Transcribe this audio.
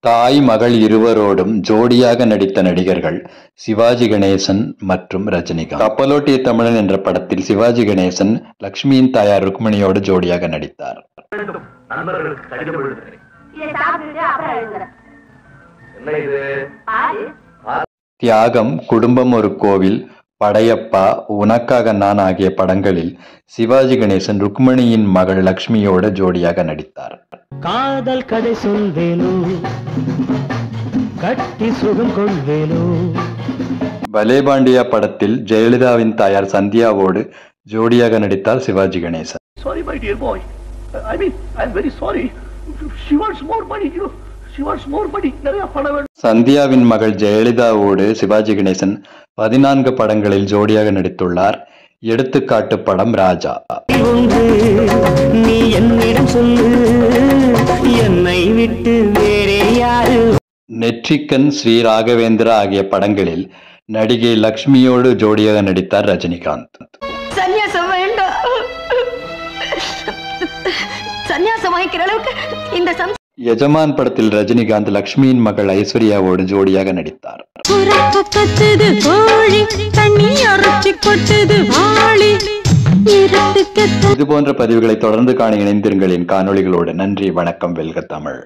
தாய் மகள் இருவரோடும் ஜோடியாக நடித்த நடிகர்கள் சிவாஜி கணேசன் மற்றும் ரஜினிகாந்த். கப்பலோட்டிய தமிழன் என்ற படத்தில் சிவாஜி கணேசன் லட்சுமியின் தாயார் ருக்மணியோடு ஜோடியாக நடித்தார். தியாகம், குடும்பம் ஒரு கோவில், படையப்பா, உனக்காக நான் ஆகிய படங்களில் சிவாஜி கணேசன் ருக்மணியின் மகள் லட்சுமியோடு ஜோடியாக நடித்தார். காதல் கதை சொல்வேனோ, கட்டி சுகம் கொள்வேனோ. பலேபாண்டியா படத்தில் ஜெயலலிதாவின் தாயார் சந்தியாவோடு ஜோடியாக நடித்தார் Sivaji Ganesan. Sorry my dear boy, I'm very sorry. She wants more money, you know. She wants more money. நிறைய பணம் வேணும். சந்தியாவின் மகள் ஜெயலலிதாவோடு சிவாஜி கணேசன் 14 படங்களில் ஜோடியாக நடித்துள்ளார். எடுத்துக்காட்டு படம் ராஜா. நீ என்னிடம் சொல்லு, என்னை விட்டு வேறே யாரு. நெற்றிக்கண், ஸ்ரீ ராகவேந்திரா ஆகிய படங்களில் நடிகை லட்சுமியோடு ஜோடியாக நடித்தார் ரஜினிகாந்த். சன்னியாசம் வேண்டாம், சன்னியாசம் வாங்கிக்கிற அளவுக்கு இந்த எஜமான் படத்தில் ரஜினிகாந்த் லட்சுமியின் மகள் ஐஸ்வர்யாவோடு ஜோடியாக நடித்தார். இது போன்ற பதிவுகளை தொடர்ந்து காண இணைந்திருங்கள் என் காணொளிகளோடு. நன்றி, வணக்கம். வெல்க தமிழ்.